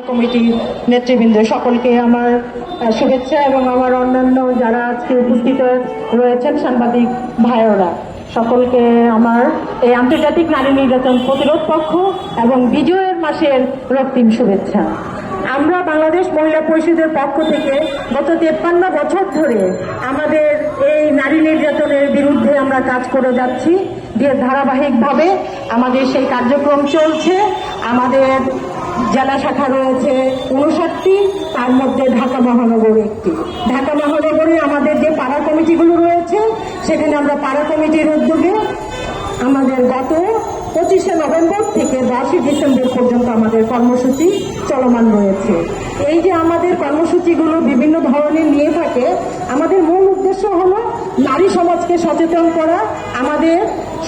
কমিটির নেতৃবৃন্দ সকলকে আমার শুভেচ্ছা এবং আমার অন্যান্য যারা আজকে উপস্থিত রয়েছেন সাংবাদিক ভাইয়েরা সকলকে আমার এই আন্তর্জাতিক নারী নির্যাতন প্রতিরোধ পক্ষ এবং বিজয়ের মাসের রক্তিম শুভেচ্ছা। আমরা বাংলাদেশ মহিলা পরিষদের পক্ষ থেকে গত 53 বছর ধরে আমাদের এই নারী নির্যাতনের বিরুদ্ধে আমরা কাজ করে যাচ্ছি। ধারাবাহিকভাবে আমাদের সেই কার্যক্রম চলছে। আমাদের জেলা শাখা রয়েছে 59টি, তার মধ্যে ঢাকা মহানগর একটি। ঢাকা মহানগরে আমাদের যে পাড়া কমিটিগুলো রয়েছে সেখানে আমরা পাড়া কমিটির উদ্যোগে আমাদের গত 25শে নভেম্বর থেকে 10ই ডিসেম্বর পর্যন্ত আমাদের কর্মসূচি চলমান রয়েছে। এই যে আমাদের কর্মসূচিগুলো বিভিন্ন ধরনের নিয়ে থাকে, আমাদের মূল উদ্দেশ্য হলো নারী সমাজকে সচেতন করা, আমাদের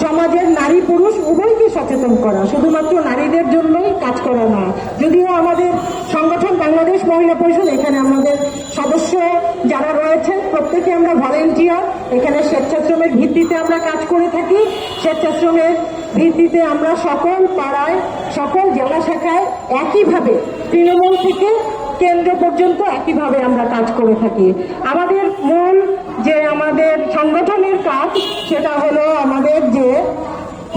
সমাজের নারী পুরুষ উভয়কে সচেতন করা, শুধুমাত্র নারীদের জন্যই কাজ করা না। যদিও আমাদের সংগঠন বাংলাদেশ মহিলা পরিষদ, এখানে আমাদের সদস্য যারা রয়েছেন প্রত্যেকে আমরা ভলেন্টিয়ার, এখানে স্বেচ্ছাশ্রমের ভিত্তিতে আমরা কাজ করে থাকি। স্বেচ্ছাশ্রমের ভিত্তিতে আমরা সকল পাড়ায় সকল জেলা শাখায় একইভাবে তৃণমূল থেকে কেন্দ্র পর্যন্ত একইভাবে আমরা কাজ করে থাকি। আমাদের মূল যে আমাদের সংগঠনের কাজ সেটা হলো আমাদের যে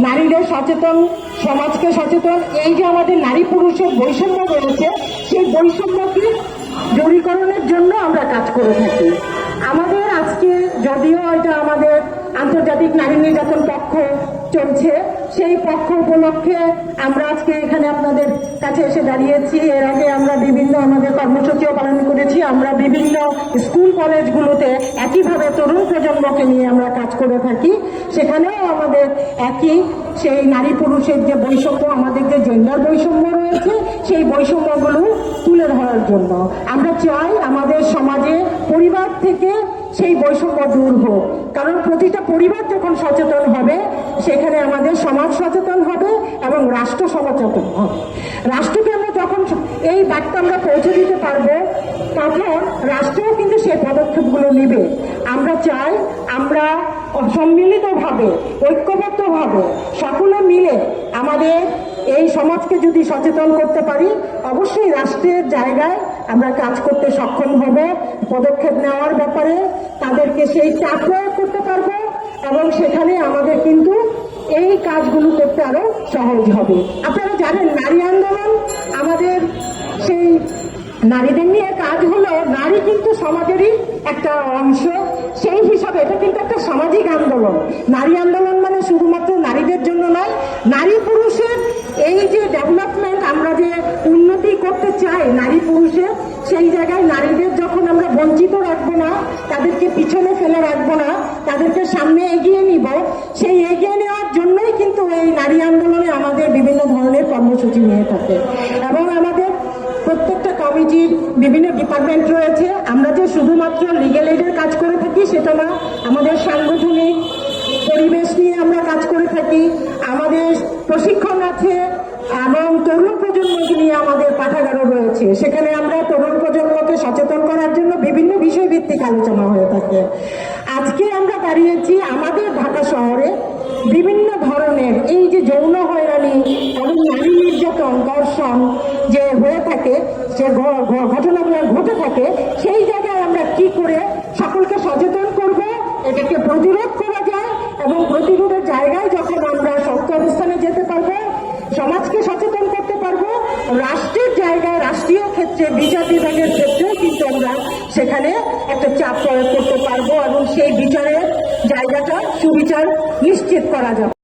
নারীদের সচেতন, সমাজকে সচেতন, এই যে আমাদের নারী পুরুষের বৈষম্য রয়েছে সেই বৈষম্যকে দূরীকরণের জন্য আমরা কাজ করে থাকি। আমাদের আজকে যদিও এটা আমাদের আন্তর্জাতিক নারী নির্যাতন পক্ষ চলছে, সেই পক্ষ উপলক্ষে আমরা আজকে এখানে আপনাদের কাছে এসে দাঁড়িয়েছি। এর আগে আমরা বিভিন্ন আমাদের কর্মসূচিও পালন করেছি। আমরা বিভিন্ন স্কুল কলেজগুলোতে একইভাবে তরুণ প্রজন্মকে নিয়ে আমরা কাজ করে থাকি। সেখানেও আমাদের একই সেই নারী পুরুষের যে বৈষম্য, আমাদের যে জেন্ডার বৈষম্য রয়েছে সেই বৈষম্যগুলো তুলে ধরার জন্য আমরা চাই আমাদের সমাজে পরিবার থেকে সেই বৈষম্য দূর হোক। কারণ প্রতিটা পরিবার যখন সচেতন হবে সেখানে আমাদের সমাজ সচেতন হবে এবং রাষ্ট্র সচেতন হবে। রাষ্ট্রকে আমরা যখন এই বার্তা আমরা পৌঁছে দিতে পারবো তখন রাষ্ট্রও কিন্তু সেই পদক্ষেপগুলো নেবে। আমরা চাই আমরা সম্মিলিতভাবে ঐক্যবদ্ধভাবে সকলে মিলে আমাদের এই সমাজকে যদি সচেতন করতে পারি অবশ্যই রাষ্ট্রের জায়গায় আমরা কাজ করতে সক্ষম হব। পদক্ষেপ নেওয়ার ব্যাপারে তাদেরকে সেই চাপ প্রয়োগ করতে পারবো এবং সেখানে আমাদের কিন্তু এই কাজগুলো করতে আরো সহজ হবে। আপনারা জানেন নারী আন্দোলন আমাদের সেই নারীদের নিয়ে কাজ হলো, নারী কিন্তু সমাজেরই একটা অংশ, সেই হিসাবে এটা কিন্তু একটা সামাজিক আন্দোলন। নারী আন্দোলন মানে শুধুমাত্র নারীদের জন্য নয়, নারী পুরুষের এই যে ডেভেলপমেন্ট, আমরা যে উন্নতি করতে চাই নারী পুরুষের, সেই জায়গায় নারীদের যখন আমরা বঞ্চিত রাখবো না, তাদেরকে পিছনে ফেলে রাখবো না, তাদেরকে সামনে এগিয়ে নিব, সেই এগিয়ে নেওয়ার জন্যই কিন্তু এই নারী আন্দোলনে আমাদের বিভিন্ন ধরনের কর্মসূচি নিয়ে থাকে। এবং আমাদের প্রত্যেকটা কমিটির বিভিন্ন ডিপার্টমেন্ট রয়েছে। আমরা যে শুধুমাত্র লিগ্যাল এইডের কাজ করে থাকি সেটা না, আমাদের সাংগঠনিক পরিবেশ নিয়ে আমরা কাজ করে থাকি, আমাদের প্রশিক্ষণ আছে এবং তরুণ প্রজন্মকে নিয়ে আমাদের পাঠাগারও রয়েছে। সেখানে আমরা তরুণ প্রজন্মকে সচেতন করার জন্য বিভিন্ন বিষয়ভিত্তিক আলোচনা হয়ে থাকে। আজকে আমরা দাঁড়িয়েছি আমাদের ঢাকা শহরে বিভিন্ন ধরনের এই যে যৌন হয়রানি এবং নারী নির্যাতন, ধর্ষণ যে হয়ে থাকে, যে ঘটনাগুলো ঘটে থাকে, সেই জায়গায় আমরা কি করে সকলকে সচেতন করব, এটাকে প্রতিরোধ করা যায় এবং প্রতিরোধের জায়গায় যখন আমরা শক্ত অবস্থানে যেতে পারবো, সমাজকে সচেতন করতে পারবো, রাষ্ট্রের জায়গায় রাষ্ট্রীয় ক্ষেত্রে বিচার বিভাগের ক্ষেত্রেও কিন্তু আমরা সেখানে একটা চাপ প্রয়োগ করতে পারবো এবং সেই বিচারের জায়গাটা সুবিচার নিশ্চিত করা যাবে।